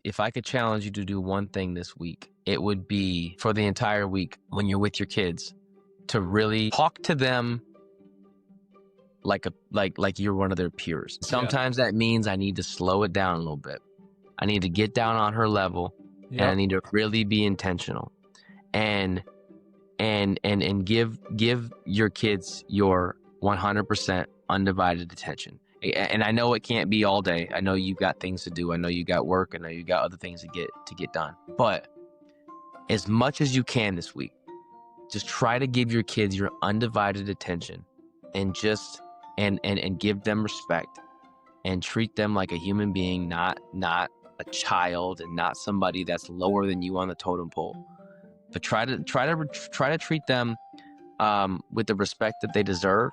If I could challenge you to do one thing this week, it would be for the entire week when you're with your kids to really talk to them like you're one of their peers. Sometimes that means I need to slow it down a little bit. I need to get down on her level, and I need to really be intentional and give your kids your 100% undivided attention. And I know it can't be all day. I know you've got things to do. I know you got work. I know you got other things to get done. But as much as you can this week, just try to give your kids your undivided attention, and just and give them respect and treat them like a human being, not a child, and not somebody that's lower than you on the totem pole. But try to treat them with the respect that they deserve,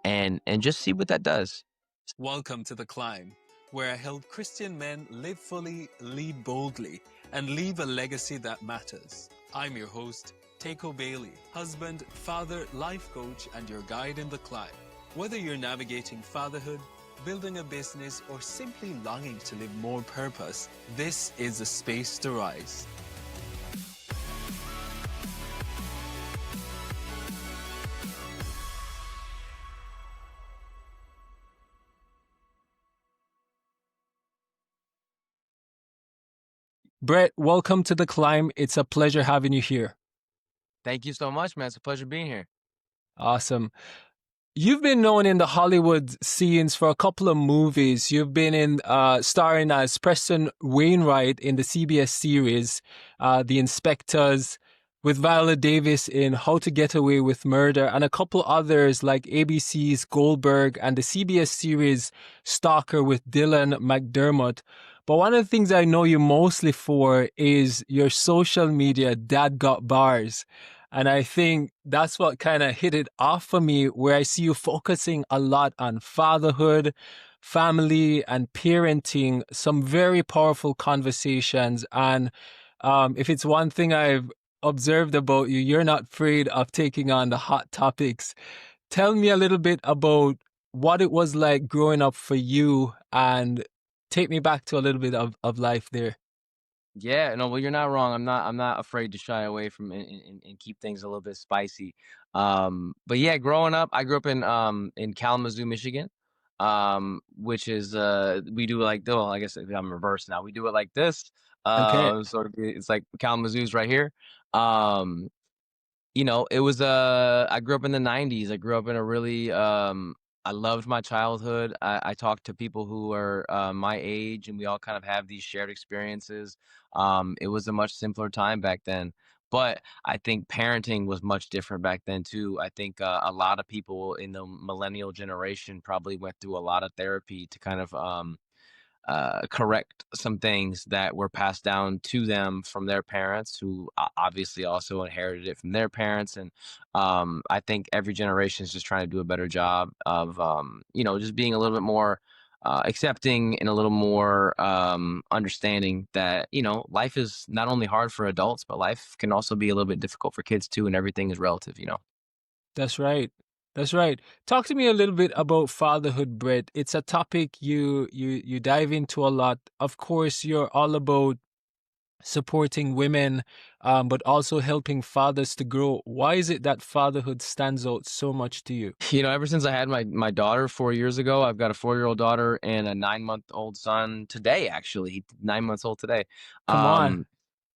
and just see what that does. Welcome to The Climb, where I help Christian men live fully, lead boldly, and leave a legacy that matters. I'm your host, Teko Bailey, husband, father, life coach, and your guide in the climb. Whether you're navigating fatherhood, building a business, or simply longing to live more purpose, this is a space to rise. Bret, welcome to The Climb. It's a pleasure having you here. Thank you so much, man. It's a pleasure being here. Awesome. You've been known in the Hollywood scenes for a couple of movies. You've been in starring as Preston Wainwright in the CBS series The Inspectors, with Viola Davis in How to Get Away with Murder, and a couple others like ABC's Goldberg and the CBS series Stalker with Dylan McDermott. But one of the things I know you mostly for is your social media, Dad Got Bars. And I think that's what kind of hit it off for me, where I see you focusing a lot on fatherhood, family, and parenting, some very powerful conversations. And if it's one thing I've observed about you, you're not afraid of taking on the hot topics. Tell me a little bit about what it was like growing up for you, and take me back to a little bit of life there. Yeah, no, well, you're not wrong. I'm not afraid to shy away from and keep things a little bit spicy. But yeah, growing up, I grew up in Kalamazoo, Michigan. Which is we do it like, well, I guess I'm reversed now. We do it like this. Okay. Sort of, it's like Kalamazoo's right here. It was I grew up in the 90s. I grew up in a really I loved my childhood. I talked to people who are my age, and we all kind of have these shared experiences. It was a much simpler time back then, but I think parenting was much different back then too. I think a lot of people in the millennial generation probably went through a lot of therapy to kind of correct some things that were passed down to them from their parents, who obviously also inherited it from their parents. And I think every generation is just trying to do a better job of, just being a little bit more accepting and a little more understanding that, life is not only hard for adults, but life can also be a little bit difficult for kids too, and everything is relative. That's right. That's right. Talk to me a little bit about fatherhood, Bret. It's a topic you dive into a lot. Of course, you're all about supporting women, but also helping fathers to grow. Why is it that fatherhood stands out so much to you? Ever since I had my daughter 4 years ago, I've got a 4-year-old daughter and a 9-month-old son today, actually. He's 9 months old today. Come on.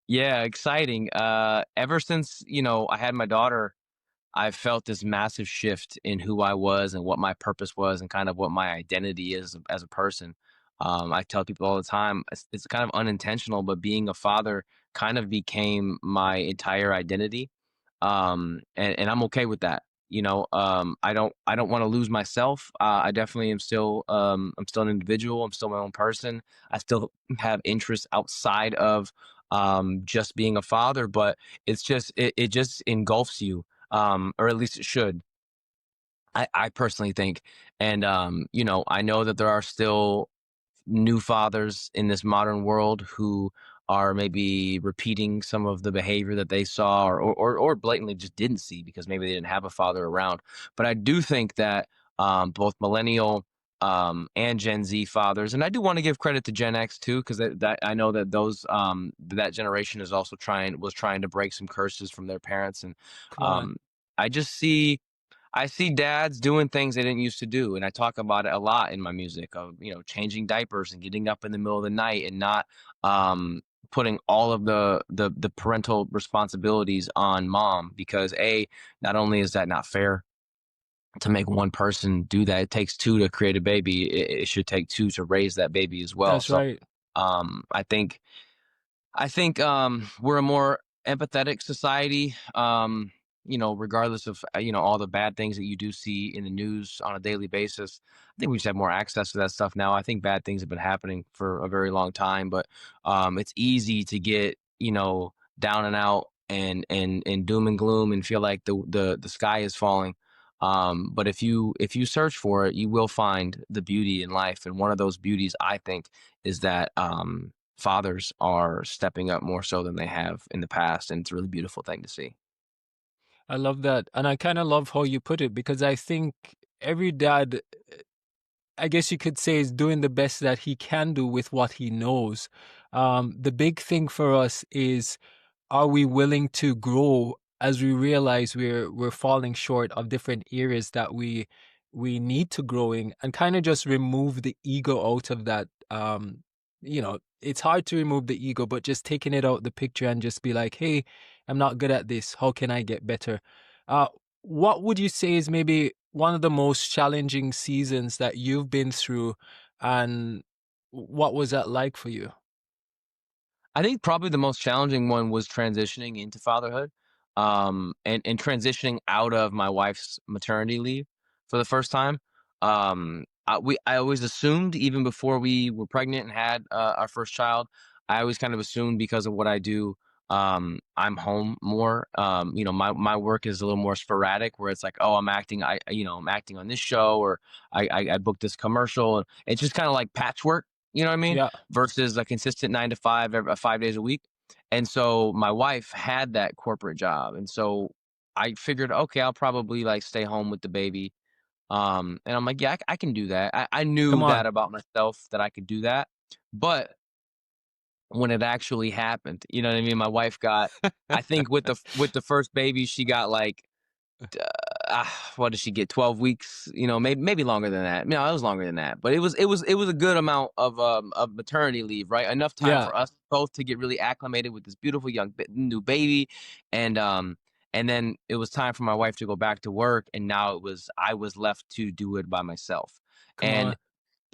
Yeah, exciting. Ever since, I had my daughter, I felt this massive shift in who I was and what my purpose was and kind of what my identity is as a person. I tell people all the time, it's kind of unintentional, but being a father kind of became my entire identity. And I'm okay with that. I don't want to lose myself. I definitely am still, I'm still an individual. I'm still my own person. I still have interests outside of just being a father, but it just engulfs you, or at least it should. I personally think. And, I know that there are still new fathers in this modern world who are maybe repeating some of the behavior that they saw, or blatantly just didn't see because maybe they didn't have a father around. But I do think that both millennial and Gen Z fathers. And I do want to give credit to Gen X too, because that I know that those that generation is also trying to break some curses from their parents. And Come on. um, I just see I see dads doing things they didn't used to do, and I talk about it a lot in my music of, changing diapers and getting up in the middle of the night and not putting all of the parental responsibilities on mom, because not only is that not fair to make one person do that, it takes two to create a baby. It should take two to raise that baby as well. That's So right. I think we're a more empathetic society. Regardless of all the bad things that you do see in the news on a daily basis. I think we just have more access to that stuff now. I think bad things have been happening for a very long time, but it's easy to get down and out and doom and gloom and feel like the sky is falling. But if you search for it, you will find the beauty in life, and one of those beauties, I think, is that fathers are stepping up more so than they have in the past, and it's a really beautiful thing to see. I love that. And I kind of love how you put it because I think every dad, I guess you could say, is doing the best that he can do with what he knows. The big thing for us is, are we willing to grow as we realize we're falling short of different areas that we need to grow in, and kind of just remove the ego out of that. It's hard to remove the ego, but just taking it out the picture and just be like, hey, I'm not good at this, how can I get better? uh what would you say is maybe one of the most challenging seasons that you've been through, and what was that like for you? I think probably the most challenging one was transitioning into fatherhood, and transitioning out of my wife's maternity leave for the first time. I always assumed, even before we were pregnant and had our first child, I always kind of assumed, because of what I do, I'm home more. My work is a little more sporadic, where it's like, oh, I'm acting, I'm acting on this show, or I booked this commercial, and it's just kind of like patchwork. You know what I mean? Yeah. Versus a consistent 9 to 5, 5 days a week. And so my wife had that corporate job. And so I figured, okay, I'll probably like stay home with the baby. And I'm like, yeah, I can do that. I Come knew that on. about myself, that I could do that. But when it actually happened, you know what I mean? My wife got, I think with the first baby, she got like, what did she get? 12 weeks, maybe longer than that. No, it was longer than that, but it was a good amount of maternity leave, right? Enough time Yeah. for us both to get really acclimated with this beautiful young new baby, and and then it was time for my wife to go back to work, and now I was left to do it by myself. Come And on.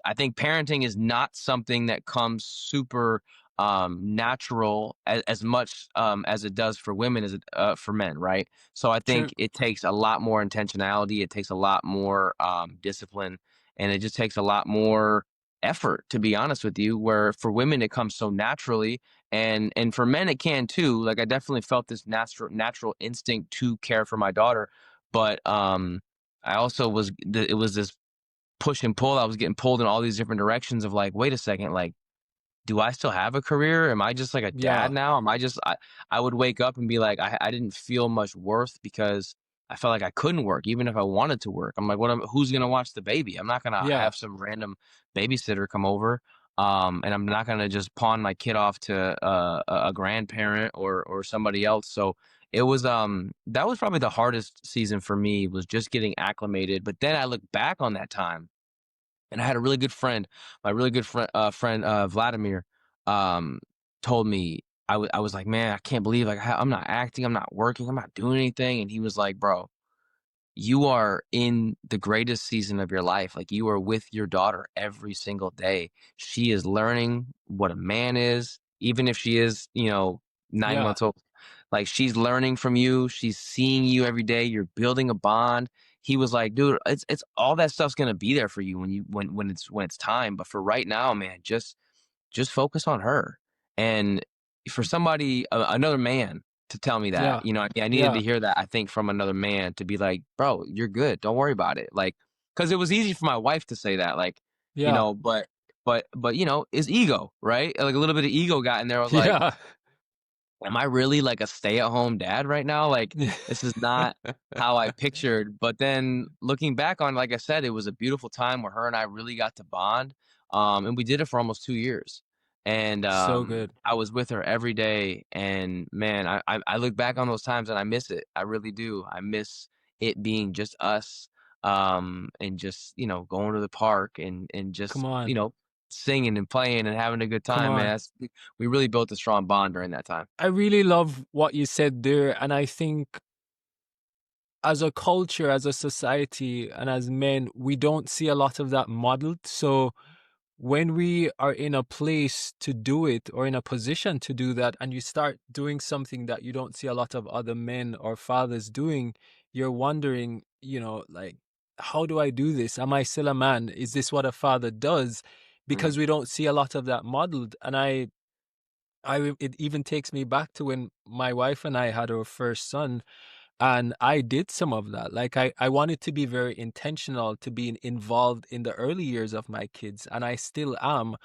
I think parenting is not something that comes super natural as much as it does for women as it for men, right? So I True. think it takes a lot more intentionality. It takes a lot more discipline, and it just takes a lot more effort, to be honest with you. Where for women it comes so naturally, and for men it can too. Like, I definitely felt this natural instinct to care for my daughter, but I also it was this push and pull. I was getting pulled in all these different directions of like, wait a second, like, do I still have a career? Am I just like a dad Yeah. now? I would wake up and be like, I didn't feel much worth, because I felt like I couldn't work even if I wanted to work. I'm like, who's going to watch the baby? I'm not going to Yeah. have some random babysitter come over. And I'm not going to just pawn my kid off to a grandparent or somebody else. So that was probably the hardest season for me, was just getting acclimated. But then I look back on that time, and I had a really good friend, my really good friend Vladimir, um, told me, I was like, man, I can't believe, like, I'm not acting, I'm not working, I'm not doing anything, and he was like, bro, you are in the greatest season of your life. Like, you are with your daughter every single day. She is learning what a man is, even if she is, 9 Yeah. months old. Like, she's learning from you. She's seeing you every day. You're building a bond. He was like, dude, it's all that stuff's gonna be there for you when it's time. But for right now, man, just focus on her. And for somebody, another man, to tell me that, Yeah. I needed to Yeah. hear that, I think, from another man, to be like, bro, you're good. Don't worry about it. Like, because it was easy for my wife to say that, like, Yeah. but is ego, right? Like, a little bit of ego got in there. I was like, Yeah. am I really like a stay-at-home dad right now? Like, this is not how I pictured. But then looking back on, like I said, it was a beautiful time where her and I really got to bond. And we did it for almost 2 years. And So good. I was with her every day. And man, I look back on those times and I miss it. I really do. I miss it being just us, and just, going to the park and Come just, on. singing and playing and having a good Come time, man. on. We really built a strong bond during that time. I really love what you said there. And I think as a culture, as a society, and as men, we don't see a lot of that modeled. So when we are in a place to do it or in a position to do that, and you start doing something that you don't see a lot of other men or fathers doing, you're wondering, like, how do I do this? Am I still a man? Is this what a father does? Mhm. Because we don't see a lot of that modeled. And it even takes me back to when my wife and I had our first son, and I did some of that. Like I wanted to be very intentional to being involved in the early years of my kids, and I still am.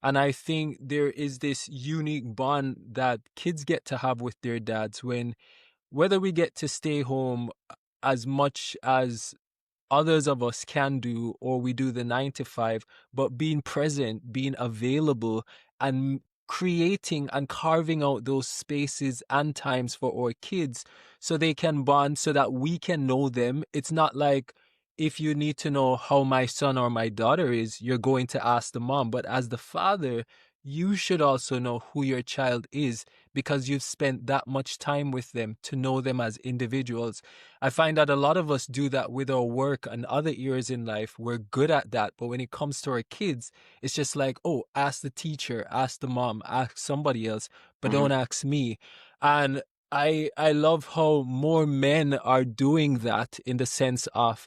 And I think there is this unique bond that kids get to have with their dads when, whether we get to stay home as much as others of us can do, or we do the 9 to 5, but being present, being available, and creating and carving out those spaces and times for our kids so they can bond, so that we can know them. It's not like, if you need to know how my son or my daughter is, you're going to ask the mom. But as the father, you should also know who your child is, because you've spent that much time with them to know them as individuals. I find that a lot of us do that with our work and other areas in life. We're good at that. But when it comes to our kids, it's just like, oh, ask the teacher, ask the mom, ask somebody else, but don't Mhm. ask me. And I love how more men are doing that, in the sense of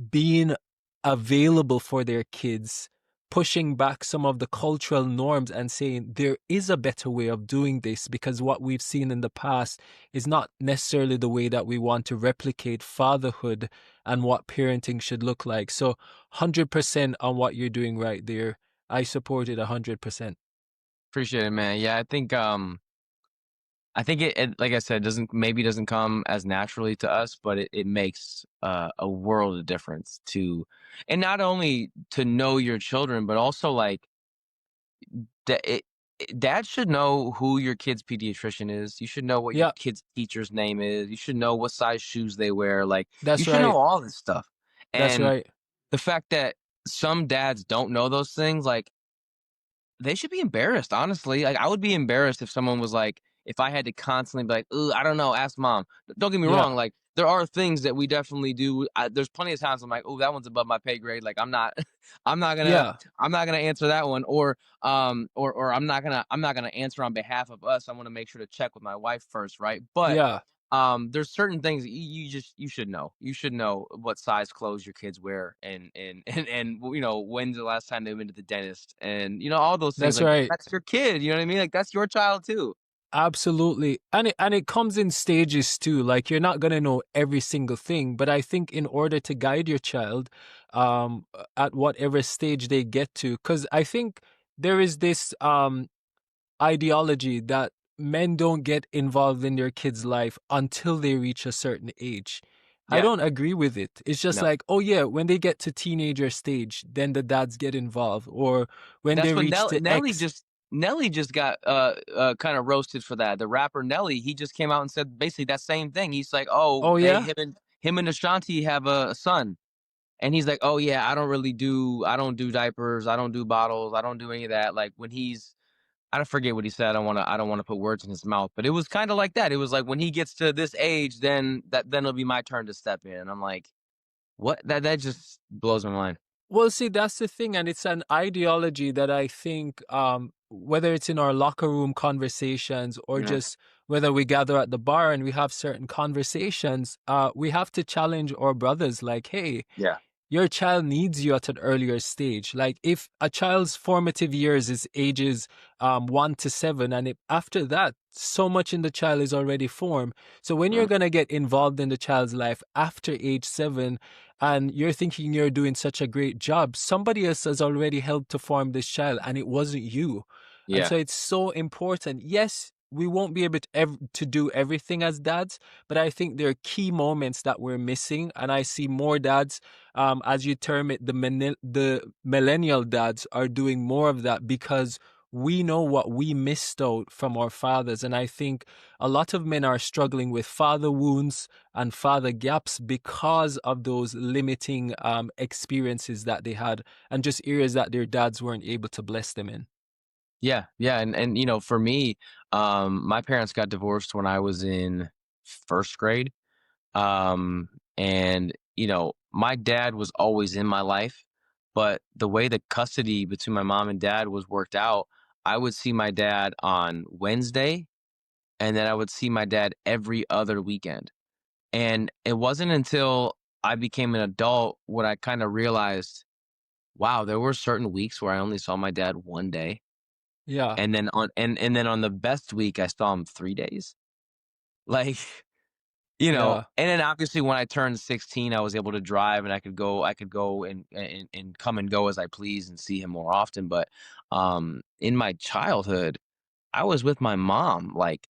being available for their kids, pushing back some of the cultural norms and saying there is a better way of doing this, because what we've seen in the past is not necessarily the way that we want to replicate fatherhood and what parenting should look like. So 100% on what you're doing right there. I support it 100%. Appreciate it, man. Yeah, I think it, like I said, doesn't come as naturally to us, but it makes a world of difference to, and not only to know your children, but also like that. Dad should know who your kid's pediatrician is. You should know what your Yeah, kid's teacher's name is. You should know what size shoes they wear. Like, you that's should know right. all this stuff. That's And right. the fact that some dads don't know those things, like, they should be embarrassed, honestly. Like, I would be embarrassed if someone was like, if I had to constantly be like, "Ooh, I don't know, ask mom." Don't get me Yeah, wrong, like, there are things that we definitely do. There's plenty of times I'm like, "Oh, that one's above my pay grade." Like, I'm not, I'm not gonna, yeah, I'm not gonna answer that one, or I'm not gonna answer on behalf of us. I want to make sure to check with my wife first, right? But yeah. there's certain things that you should know. You should know what size clothes your kids wear, and when's the last time they went to the dentist, and all those things. That's Like, right. that's your kid. You know what I mean? Like, that's your child too. Absolutely. And it comes in stages too. Like, you're not going to know every single thing, but I think in order to guide your child at whatever stage they get to, cuz I think there is this ideology that men don't get involved in their kids' life until they reach a certain age. I Yeah. don't agree with it. It's just No. like, oh yeah, when they get to teenager stage, then the dads get involved, or when they That's what reach to X. Nelly just got kind of roasted for that. The rapper Nelly, he just came out and said basically that same thing. He's like, "Oh, Oh they yeah? him and Ashanti have a son." And he's like, "Oh yeah, I don't do diapers, I don't do bottles, I don't do any of that." Like, when he's I don't forget what he said. I don't want to put words in his mouth, but it was kind of like that. It was like, when he gets to this age, then it'll be my turn to step in. I'm like, what? That just blows my mind. Well, see, that's the thing, and it's an ideology that I think, whether it's in our locker room conversations or Yeah. just whether we gather at the bar and we have certain conversations, we have to challenge our brothers. Like, hey, Yeah. your child needs you at an earlier stage. Like, if a child's formative years is ages 1 to 7, and after that, so much in the child is already formed. So when you're Mhm. gonna get involved in the child's life after age 7, and you're thinking you're doing such a great job, somebody else has already helped to form this child, and it wasn't you. And Yeah. so it's so important. Yes, we won't be able to do everything as dads, but I think there are key moments that we're missing, and I see more dads, as you term it, the millennial dads are doing more of that because we know what we missed out from our fathers, and I think a lot of men are struggling with father wounds and father gaps because of those limiting experiences that they had, and just areas that their dads weren't able to bless them in. Yeah, yeah, and you know, for me, my parents got divorced when I was in first grade. And you know, my dad was always in my life, but the way the custody between my mom and dad was worked out, I would see my dad on Wednesday, and then I would see my dad every other weekend. And it wasn't until I became an adult when I kind of realized, wow, there were certain weeks where I only saw my dad one day. Yeah, And then on the best week I saw him 3 days. Like, you know, yeah, and then obviously when I turned 16, I was able to drive and I could go and come and go as I please and see him more often. But in my childhood, I was with my mom like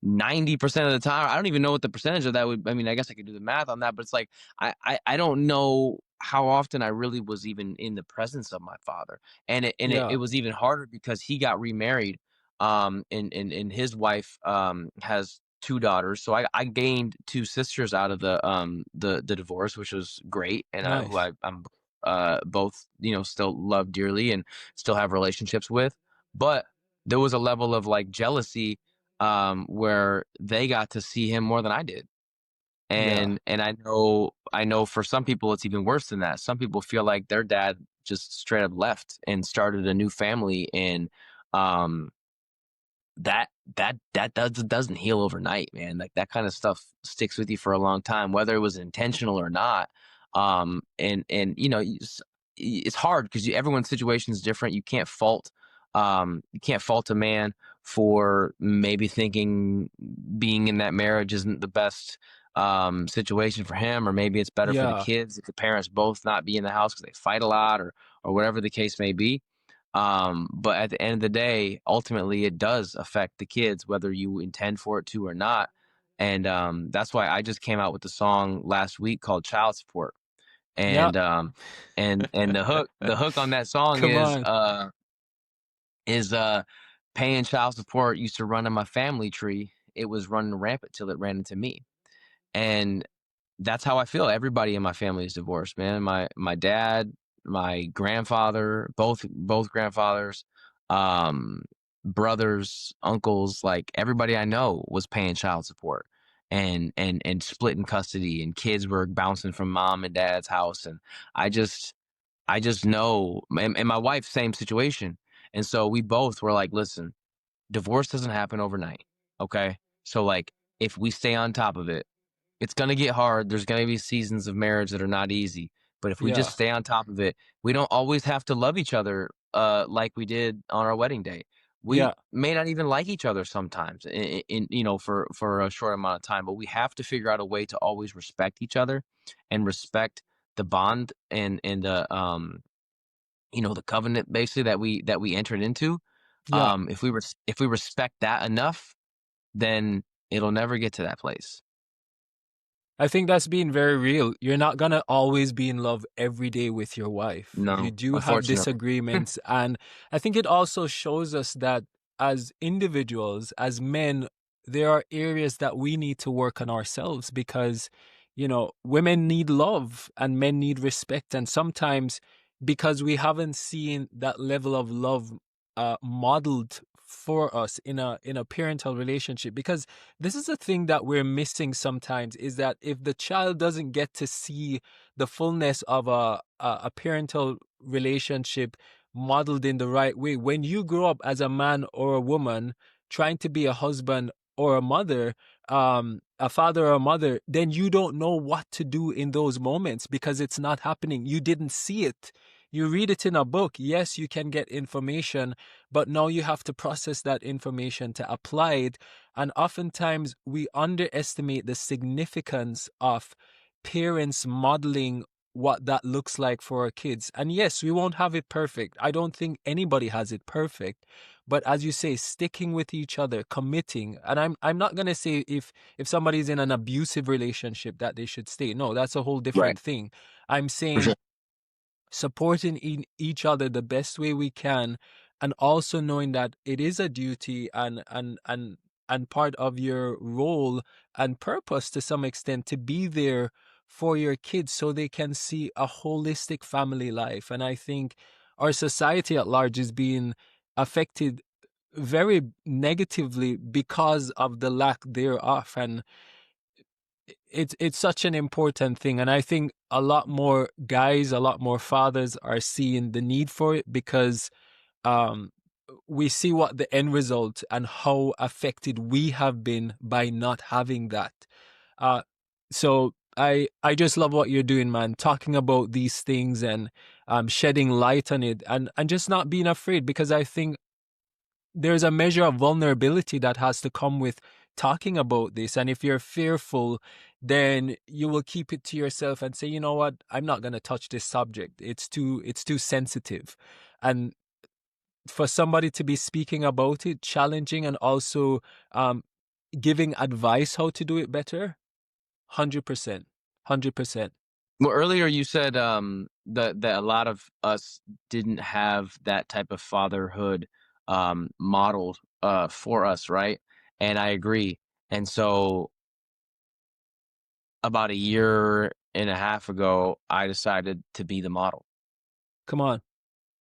90% of the time. I don't even know what the percentage of that would. I mean, I guess I could do the math on that, but it's like I don't know how often I really was even in the presence of my father. And it yeah, was even harder because he got remarried, and his wife has two daughters. So I gained two sisters out of the divorce, which was great, and who nice. I'm both, you know, still love dearly and still have relationships with. But there was a level of like jealousy, where they got to see him more than I did. Yeah, And I know for some people it's even worse than that. Some people feel like their dad just straight up left and started a new family, and um that doesn't heal overnight, man. Like that kind of stuff sticks with you for a long time, whether it was intentional or not. And you know, it's hard because everyone's situation is different. You can't fault a man for maybe thinking being in that marriage isn't the best situation for him, or maybe it's better for the yeah, kids if the parents both not be in the house because they fight a lot, or whatever the case may be. But at the end of the day, ultimately, it does affect the kids, whether you intend for it to or not. And that's why I just came out with the song last week called "Child Support." yeah. And the hook on that song Come is on. paying child support used to run in my family tree. It was running rampant till it ran into me. And that's how I feel. Everybody in my family is divorced, man. My dad, my grandfather, both grandfathers, um, brothers, uncles, like everybody I know was paying child support and splitting custody, and kids were bouncing from mom and dad's house. And I just know, and my wife, same situation. And so we both were like, listen, divorce doesn't happen overnight. Okay. So like if we stay on top of it, it's gonna get hard. There's gonna be seasons of marriage that are not easy. But if we just Yeah, stay on top of it, we don't always have to love each other like we did on our wedding day. We yeah. may not even like each other sometimes in you know, for a short amount of time, but we have to figure out a way to always respect each other and respect the bond and the you know, the covenant basically that we entered into. Yeah. If we respect that enough, then it'll never get to that place. I think that's being very real. You're not gonna always be in love every day with your wife. You No, do have unfortunately. disagreements. And I think it also shows us that as individuals, as men, there are areas that we need to work on ourselves because, women need love and men need respect. And sometimes because we haven't seen that level of love modeled for us in a parental relationship, because this is a thing that we're missing sometimes, is that if the child doesn't get to see the fullness of a parental relationship modeled in the right way, when you grow up as a man or a woman trying to be a husband or a mother, a father or a mother, then you don't know what to do in those moments because it's not happening. You didn't see it. You read it in a book. Yes, you can get information, but now you have to process that information to apply it. And oftentimes we underestimate the significance of parents modeling what that looks like for our kids. And yes, we won't have it perfect. I don't think anybody has it perfect. But as you say, sticking with each other, committing. And I'm not gonna say if somebody's in an abusive relationship that they should stay. No, that's a whole Right. different thing. I'm For sure. saying supporting each other the best way we can, and also knowing that it is a duty and part of your role and purpose to some extent to be there for your kids so they can see a holistic family life. And I think our society at large is being affected very negatively because of the lack thereof. And it's such an important thing, and I think a lot more guys, a lot more fathers are seeing the need for it because um we see what the end result and how affected we have been by not having that. So I just love what you're doing, man, talking about these things and shedding light on it, and just not being afraid, because I think there's a measure of vulnerability that has to come with talking about this. And if you're fearful, then you will keep it to yourself and say, you know what, I'm not going to touch this subject. It's too sensitive. And for somebody to be speaking about it, challenging, and also um, giving advice how to do it better, 100%. 100%. Well, earlier you said that a lot of us didn't have that type of fatherhood modeled for us, right? And I agree. And so about a year and a half ago, I decided to be the model. Come on.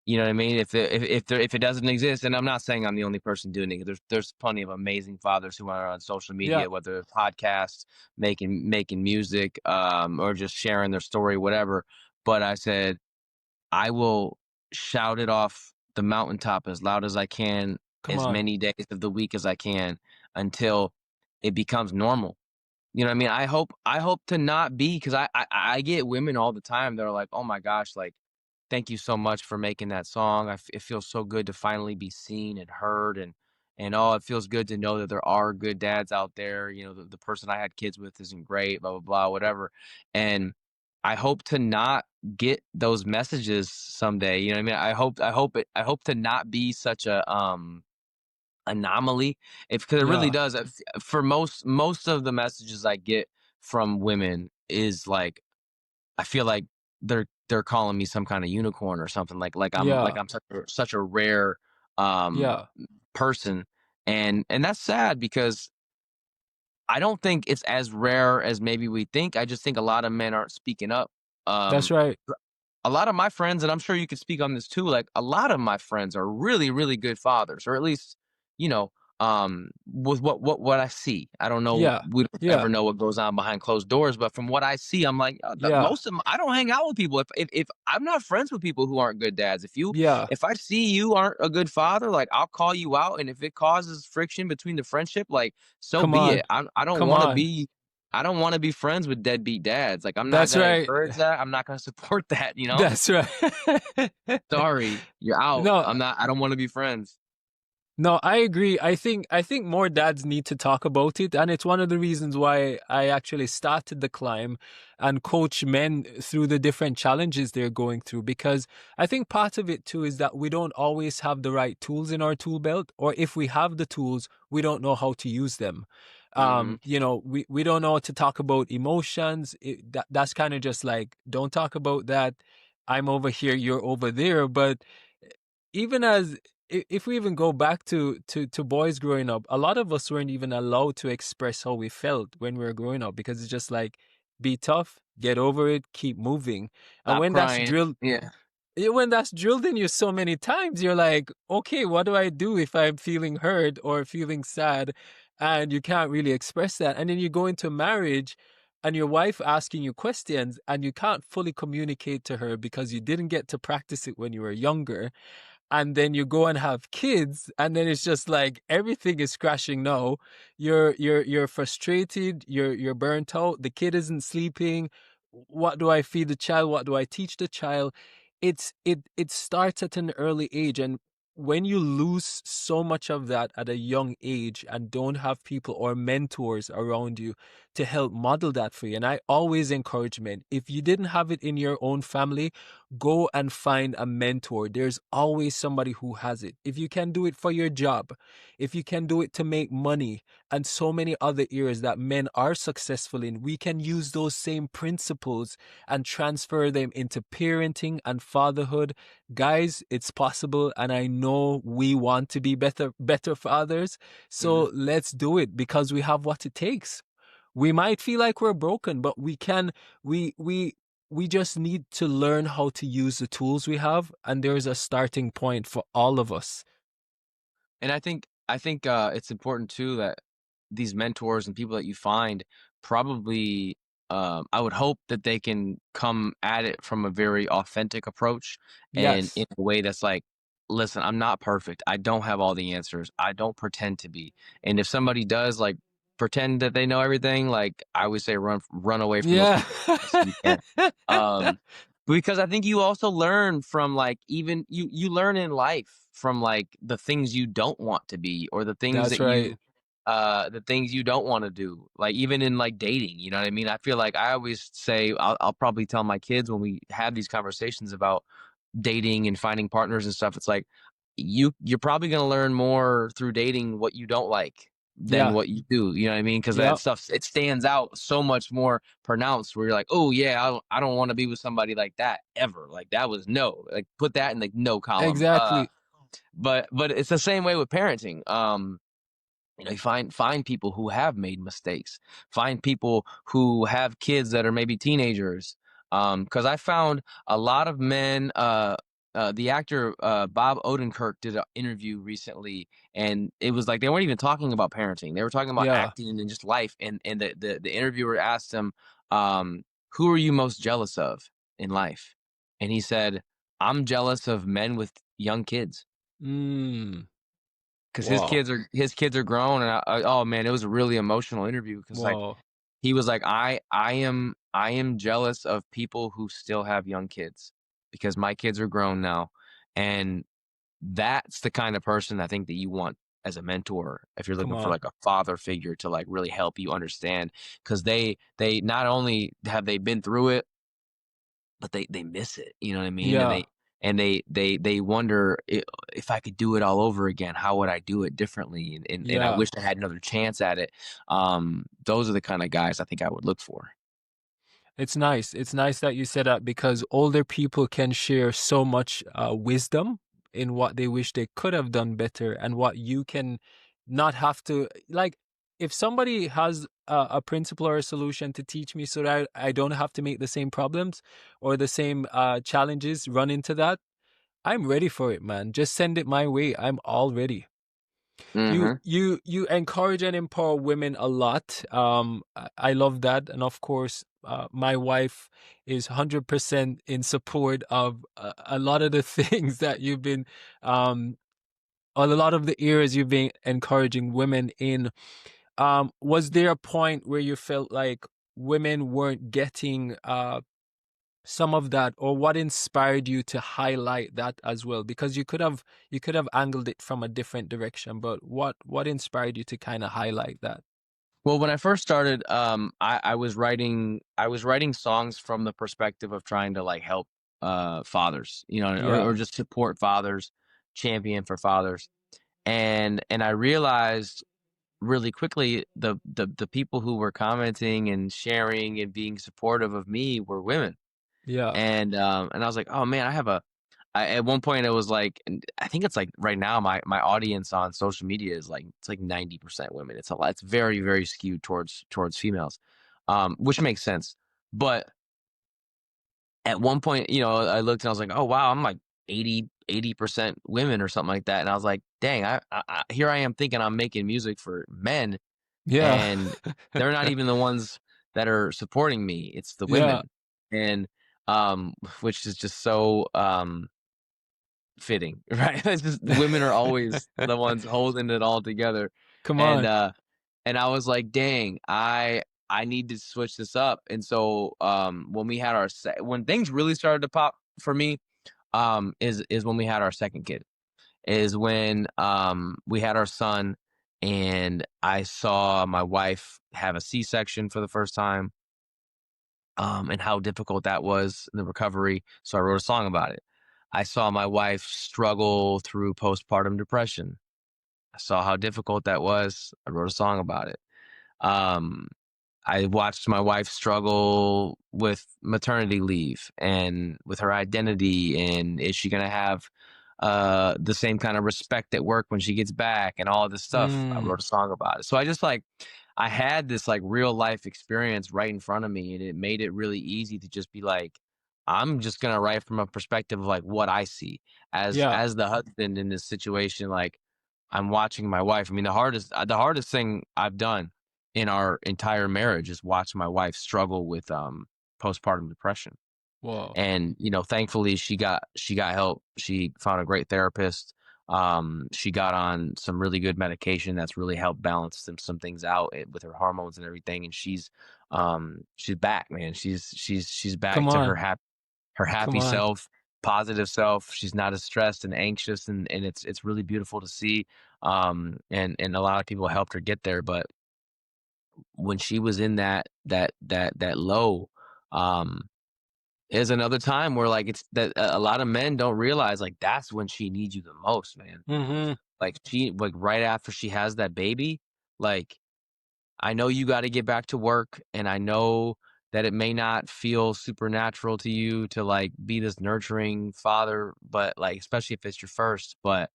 You know what I mean? If it doesn't exist, and I'm not saying I'm the only person doing it. There's plenty of amazing fathers who are on social Yeah. media, whether it's podcasts, making music, or just sharing their story, whatever. But I said I will shout it off the mountaintop as loud as I can, Come as on. many days of the week as I can, until it becomes normal. You know what I mean? I hope to not be, because I get women all the time that are like, oh my gosh, like, thank you so much for making that song. It feels so good to finally be seen and heard, and oh, it feels good to know that there are good dads out there. You know, the person I had kids with isn't great, blah blah blah, whatever. And I hope to not get those messages someday. You know what I mean? I hope to not be such a anomaly, if because it really Yeah. does. For most of the messages I get from women is like, I feel like they're calling me some kind of unicorn or something, like Yeah. I'm such a rare um Yeah. person. And that's sad, because I don't think it's as rare as maybe we think. I just think a lot of men aren't speaking up. That's um right. a lot of my friends, and I'm sure you could speak on this too, like a lot of my friends are really, really good fathers, or at least, you know, with what I see. I don't know. Yeah. We don't ever Yeah. know what goes on behind closed doors, but from what I see, I'm like, Yeah. most of them, I don't hang out with people. If I'm not friends with people who aren't good dads. Yeah. If I see you aren't a good father, like, I'll call you out, and if it causes friction between the friendship, like, so Come be it. on. I don't Come want to on. be. I don't want to be friends with deadbeat dads. Like, I'm not That's gonna right. encourage that. I'm not gonna support that. You know. That's right. Sorry, you're out. No, I don't wanna be friends. no, I agree. I think more dads need to talk about it, and it's one of the reasons why I actually started the climb and coach men through the different challenges they're going through, because I think part of it too is that we don't always have the right tools in our tool belt, or if we have the tools, we don't know how to use them. Mhm. We don't know how to talk about emotions. That's kind of just like, don't talk about that. I'm over here, you're over there. But even as if we even go back to boys growing up, a lot of us weren't even allowed to express how we felt when we were growing up, because it's just like, be tough, get over it, keep moving. And Stop crying. Yeah. when that's drilled in you so many times, you're like, okay, what do I do if I'm feeling hurt or feeling sad? And you can't really express that. And then you go into marriage and your wife asking you questions and you can't fully communicate to her because you didn't get to practice it when you were younger. And then you go and have kids, and then it's just like everything is crashing now. You're frustrated, you're burnt out, the kid isn't sleeping. What do I feed the child? What do I teach the child? It starts at an early age. And when you lose so much of that at a young age and don't have people or mentors around you to help model that for you. And I always encourage men, if you didn't have it in your own family, go and find a mentor. There's always somebody who has it. If you can do it for your job, if you can do it to make money, and so many other areas that men are successful in, we can use those same principles and transfer them into parenting and fatherhood. Guys, it's possible, and I know we want to be better fathers. Hmm. So let's do it because we have what it takes. We might feel like we're broken, but we can we just need to learn how to use the tools we have, and there's a starting point for all of us. And I think it's important too that these mentors and people that you find probably I would hope that they can come at it from a very authentic approach and in Yes. a way that's like, listen, I'm not perfect. I don't have all the answers. I don't pretend to be. And if somebody does like pretend that they know everything, like I always say run away from those Yeah. people as best you can. Um because I think you also learn from like even you learn in life from like the things you don't want to be or That's right. the things you don't want to do. Like even in like dating, you know what I mean? I feel like I always say I'll probably tell my kids when we have these conversations about dating and finding partners and stuff. It's like you're probably going to learn more through dating what you don't like than Yeah. what you do. You know what I mean? Because that Yeah. stuff it stands out so much more pronounced. Where you're like, oh yeah, I don't want to be with somebody like that ever. Like that was no. Like put that in the no column. Exactly. But it's the same way with parenting. You find people who have made mistakes. Find people who have kids that are maybe teenagers. Because I found a lot of men. The actor Bob Odenkirk did an interview recently, and it was like they weren't even talking about parenting. They were talking about Yeah. acting and just life. And the interviewer asked him, "Who are you most jealous of in life?" And he said, "I'm jealous of men with young kids." Mm. Because Wow. his kids are grown, and oh man, it was a really emotional interview because like Wow. he was like, I am jealous of people who still have young kids because my kids are grown now, and that's the kind of person I think that you want as a mentor if you're Come looking for on. like a father figure to like really help you understand because they not only have they been through it but they miss it, you know what I mean? And Yeah. they wonder if I could do it all over again, how would I do it differently? And I Yeah. wish I had another chance at it. Those are the kind of guys I think I would look for. It's nice. It's nice that you said that because older people can share so much wisdom in what they wish they could have done better and what you can not have to. Like, if somebody has a principle or a solution to teach me so that I don't have to make the same problems or the same challenges run into that, I'm ready for it, man. Just send it my way. I'm all ready. You Hmm. you you encourage and empower women a lot. I love that, and of course, my wife is 100% in support of a lot of the things that you've been, or a lot of the areas you've been encouraging women in. Was there a point where you felt like women weren't getting some of that, or what inspired you to highlight that as well? Because you could have angled it from a different direction, but what inspired you to kind of highlight that? Well, when I first started, I was writing songs from the perspective of trying to like help fathers, you know, or Yeah. just support fathers, champion for fathers. And I realized really quickly the people who were commenting and sharing and being supportive of me were women. Yeah. And I was like, oh man, at one point it was like, and I think it's like right now my audience on social media is like it's like 90% women. It's a lot. It's very very skewed towards females, which makes sense. But at one point, I looked and I was like, oh wow, I'm like 80% women or something like that. And I was like, dang, here I am thinking I'm making music for men, Yeah. and they're not even the ones that are supporting me. It's the Yeah. women, and which is just so fitting, right? It's just women are always the ones holding it all together, Come and on. uh, and I was like, dang, I need to switch this up. And so when we had when things really started to pop for me, is when we had our second kid. is when we had our son, and I saw my wife have a C-section for the first time, and how difficult that was in the recovery. So I wrote a song about it. I saw my wife struggle through postpartum depression. I saw how difficult that was. I wrote a song about it. Um, I watched my wife struggle with maternity leave and with her identity, and is she going to have the same kind of respect at work when she gets back, and all this stuff. I Mm, wrote a song about it. So I just like, I had this like real life experience right in front of me, and it made it really easy to just be like, I'm just going to write from a perspective of like what I see yeah. as the husband in this situation. Like, I'm watching my wife. I mean, the hardest thing I've done in our entire marriage is watch my wife struggle with postpartum depression. Whoa. And thankfully she got help. She found a great therapist. She got on some really good medication that's really helped balance some things out with her hormones and everything. And she's back, man. She's back Come to her on. Come happy on. self, positive self. She's not as stressed and anxious, and it's really beautiful to see. And a lot of people helped her get there. But when she was in that low, um is another time where like it's that a lot of men don't realize, like, that's when she needs you the most, man. Mm-hmm. Like, she like right after she has that baby, like, I know you got to get back to work, and I know that it may not feel supernatural to you to like be this nurturing father, but like especially if it's your first. But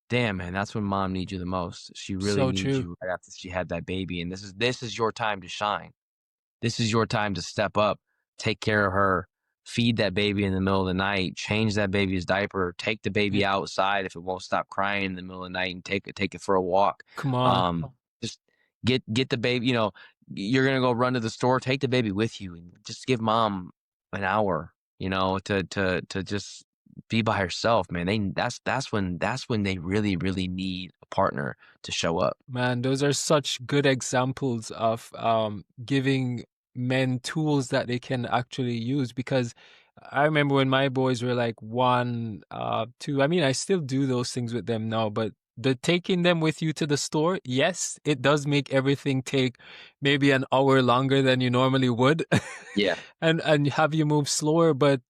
damn, man, that's when mom needs you the most. She really So needs true. you right after she had that baby, and this is your time to shine. This is your time to step up, take care of her, feed that baby in the middle of the night, change that baby's diaper, take the Yeah. baby outside if it won't stop crying in the middle of the night, and take it for a walk. Come on. Just get the baby. You're gonna go run to the store, take the baby with you, and just give mom an hour. To just be by herself, man. That's when they really really need a partner to show up. Man, those are such good examples of giving men tools that they can actually use. Because I remember when my boys were like 1, 2. I mean, I still do those things with them now, but the taking them with you to the store, yes, it does make everything take maybe an hour longer than you normally would, Yeah, and have you move slower. But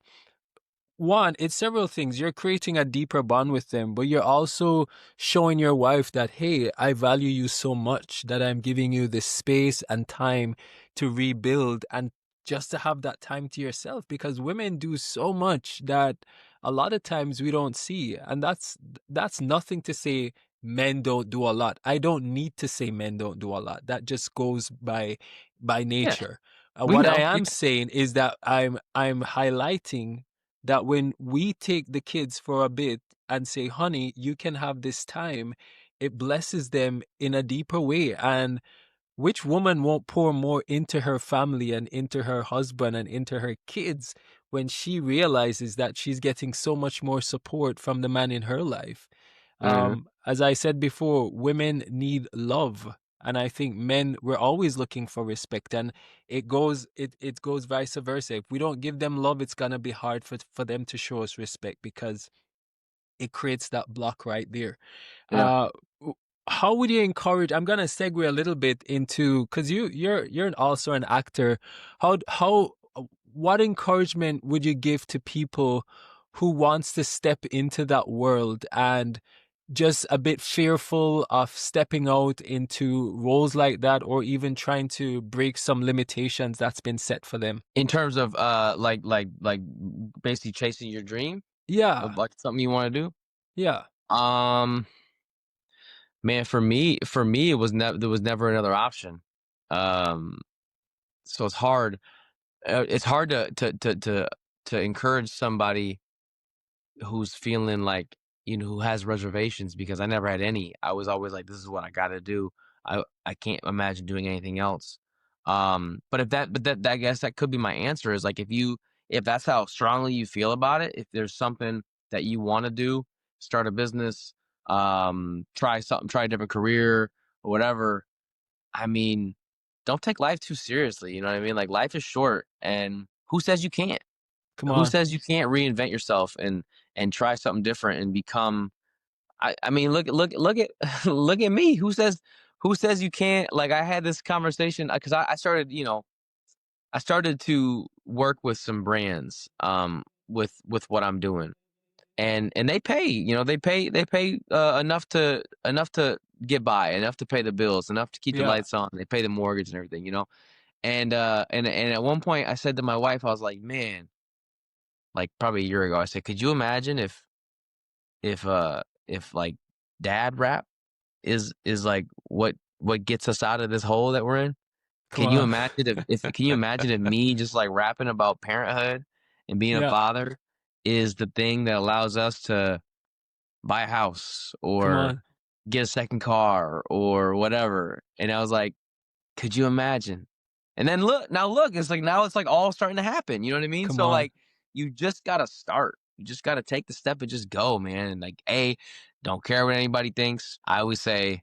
one, it's several things. You're creating a deeper bond with them, but you're also showing your wife that, hey, I value you so much that I'm giving you this space and time to rebuild and just to have that time to yourself, because women do so much that a lot of times we don't see. And that's nothing to say men don't do a lot. I don't need to say men don't do a lot. That just goes by yeah, nature. we What I know. am saying is that I'm highlighting that when we take the kids for a bit and say, honey, you can have this time, it blesses them in a deeper way. And which woman won't pour more into her family and into her husband and into her kids when she realizes that she's getting so much more support from the man in her life? Hmm. As I said before, women need love. And I think men, we're always looking for respect. And it goes vice versa. If we don't give them love, it's gonna be hard for them to show us respect, because it creates that block right there. Yeah. Uh, how would you encourage? I'm gonna segue a little bit into, because you're also an actor. How what encouragement would you give to people who wants to step into that world and just a bit fearful of stepping out into roles like that, or even trying to break some limitations that's been set for them? In terms of like basically chasing your dream of Yeah, like something you want to yeah. do. Man, for me it was never there was never another option. Um so it's hard to encourage somebody who's feeling like, who has reservations, because I never had any. I was always like, this is what I got to do. I can't imagine doing anything else. But I guess that could be my answer, is like, if that's how strongly you feel about it, if there's something that you want to do, start a business, try something, try a different career or whatever. I mean, don't take life too seriously. You know what I mean? Like, life is short, and who says you can't? Come Who on. says you can't reinvent yourself and try something different and become, I mean, look at look at me. Who says you can't? Like, I had this conversation because I started, I started to work with some brands with what I'm doing, and they pay, they pay enough to get by, enough to pay the bills, enough to keep the Yeah. lights on. They pay the mortgage and everything. And at one point I said to my wife, I was like, man, like probably a year ago, I said, could you imagine if like dad rap is like what gets us out of this hole that we're in? Come Can you on. imagine if can you imagine if me just like rapping about parenthood and being a Yeah. father is the thing that allows us to buy a house Come or on. get a second car or whatever? And I was like, could you imagine? And then look, now it's like all starting to happen. You know what I mean? Come So on. like you just gotta start. You just gotta take the step and just go, man. And like, don't care what anybody thinks. I always say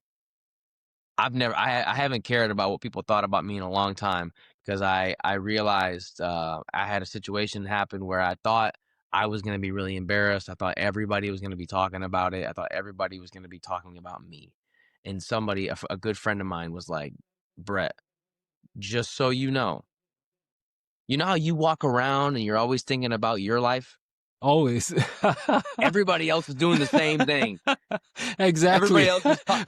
I haven't cared about what people thought about me in a long time because I realized I had a situation happen where I thought I was gonna be really embarrassed. I thought everybody was gonna be talking about it. I thought everybody was gonna be talking about me. And a good friend of mine was like, Brett, just so you know how you walk around and you're always thinking about your life? Always. Everybody else is doing the same thing. Exactly.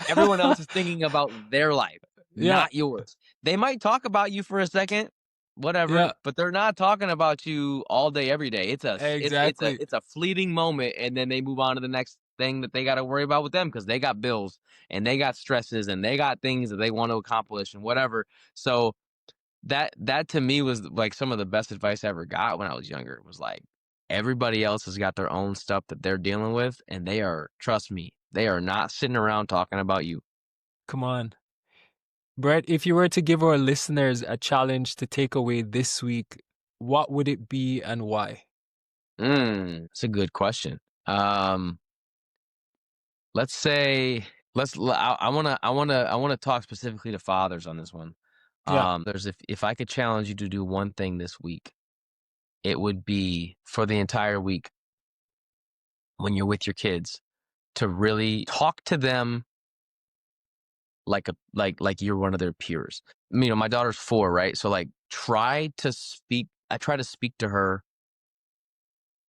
Everyone else is thinking about their life, Yeah. not yours. They might talk about you for a second, whatever, Yeah. but they're not talking about you all day, every day. Exactly. It's a fleeting moment, and then they move on to the next thing that they got to worry about with them because they got bills and they got stresses and they got things that they want to accomplish and whatever. So that to me was like some of the best advice I ever got when I was younger. It was like everybody else has got their own stuff that they're dealing with, and trust me, they are not sitting around talking about you. Come on. Brett, if you were to give our listeners a challenge to take away this week, what would it be and why? It's a good question. Um, let's say I want to talk specifically to fathers on this one. Yeah. There's if I could challenge you to do one thing this week, it would be for the entire week when you're with your kids to really talk to them like you're one of their peers. My daughter's 4, right? So like I try to speak to her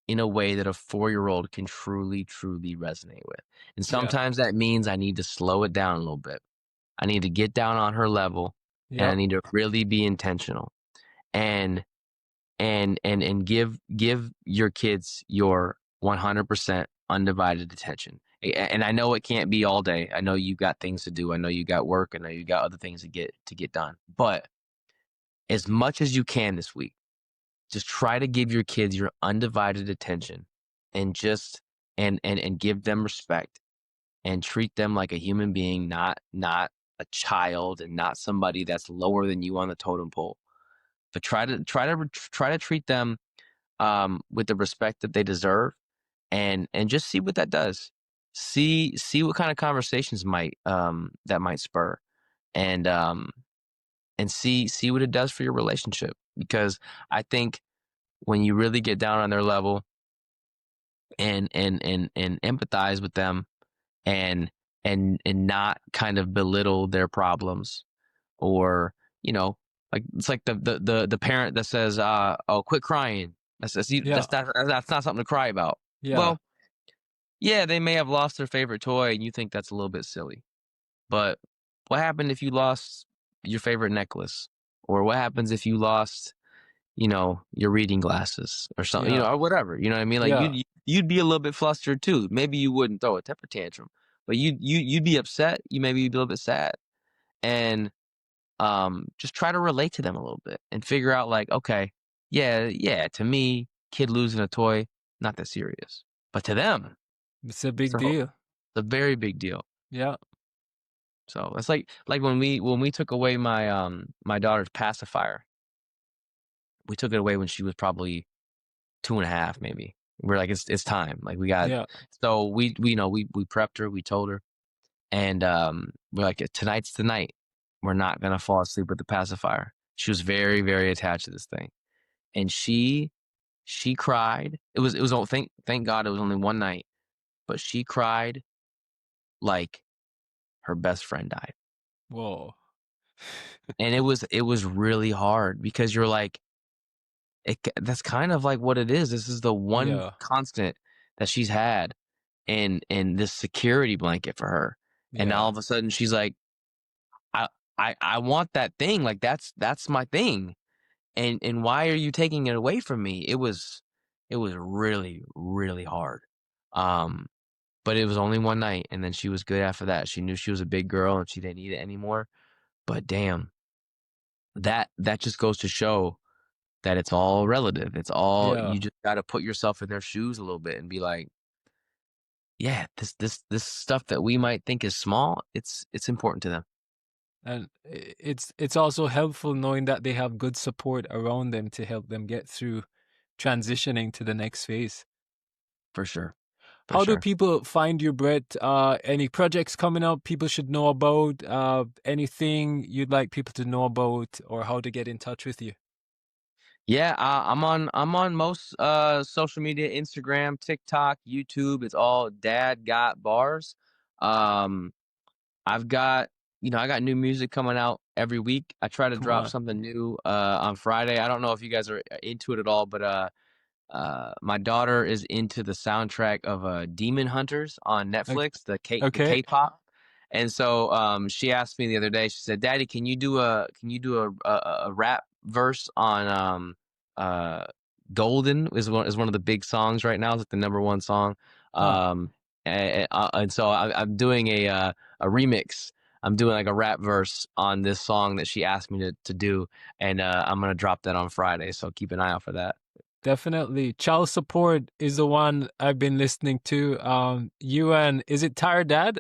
in a way that a 4-year-old can truly, truly resonate with. And Yeah. sometimes that means I need to slow it down a little bit. I need to get down on her level and I Yeah. need to really be intentional and and give your kids your 100% undivided attention. And I know it can't be all day. I know you got things to do. I know you got work. I know you got other things to get done. But as much as you can this week, just try to give your kids your undivided attention and just and give them respect and treat them like a human being, not a child and not somebody that's lower than you on the totem pole. But try to treat them with the respect that they deserve, and just see what that does. See what kind of conversations that might spur, and see what it does for your relationship. Because I think when you really get down on their level and empathize with them and and not kind of belittle their problems or like it's like the parent that says oh, quit crying. Yeah. That's not something to cry about. Yeah. Well, yeah, they may have lost their favorite toy and you think that's a little bit silly, but what happened if you lost your favorite necklace, or what happens if you lost your reading glasses or something, Yeah. or whatever, you know what I mean? Like Yeah. you'd be a little bit flustered too. Maybe you wouldn't throw a temper tantrum, but you'd be upset. You maybe be a little bit sad, and just try to relate to them a little bit and figure out like, okay, yeah, to me, kid losing a toy, not that serious, but to them, It's a it's big a, deal. it's a very big deal. Yeah. So it's like when we took away my daughter's pacifier, we took it away when she was probably 2.5, maybe. We're like, it's time. Like we got, Yeah. so we prepped her, we told her, and we're like, tonight's the night. We're not gonna fall asleep with the pacifier. She was very, very attached to this thing, and she cried. Thank God it was only one night, but she cried like her best friend died. Whoa. And it was really hard because you're like, that's kind of like what it is. This is the one Yeah. constant that she's had, and this security blanket for her. And now Yeah. all of a sudden she's like, I I want that thing. Like that's my thing. And why are you taking it away from me? It was really, really hard. Um, but it was only one night, and then she was good after that. She knew she was a big girl and she didn't need it anymore. But damn, that just goes to show that it's all relative. It's all, Yeah. you just got to put yourself in their shoes a little bit and be like, yeah, this stuff that we might think is small, it's important to them. And it's also helpful knowing that they have good support around them to help them get through transitioning to the next phase. For sure. For How do sure. people find you, Brett? Any projects coming up people should know about? Anything you'd like people to know about, or how to get in touch with you? Yeah, I'm on most social media, Instagram, TikTok, YouTube. It's all Dad Got Bars. Um I've got, I got new music coming out every week. I try to Come drop on. something new on Friday. I don't know if you guys are into it at all, but my daughter is into the soundtrack of Demon Hunters on Ok- Netflix, the Okay. K-pop. And so she asked me the other day, she said, "Daddy, can you do a rap verse on uh Golden is one of the big songs right now. It's like the number one song." Huh. Um and so I'm doing a remix. I'm doing like a rap verse on this song that she asked me to do, and I'm gonna drop that on Friday. So keep an eye out for that. Definitely. Child Support is the one I've been listening to. You and is it Tired Dad?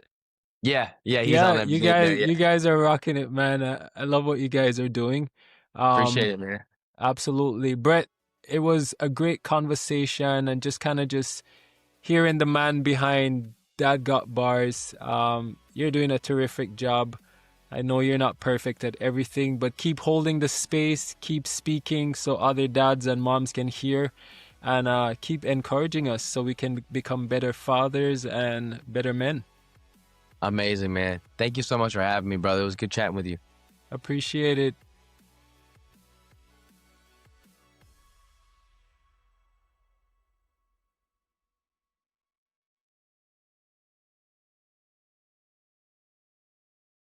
Yeah, yeah, he's on Yeah, that. Yeah, yeah. you guys are rocking it, man. I love what you guys are doing. Appreciate Um, it, man. Absolutely. Brett, it was a great conversation and just kind of just hearing the man behind Dad Got Bars. You're doing a terrific job. I know you're not perfect at everything, but keep holding the space, keep speaking so other dads and moms can hear, and keep encouraging us so we can become better fathers and better men. Amazing, man. Thank you so much for having me, brother. It was good chatting with you. Appreciate it.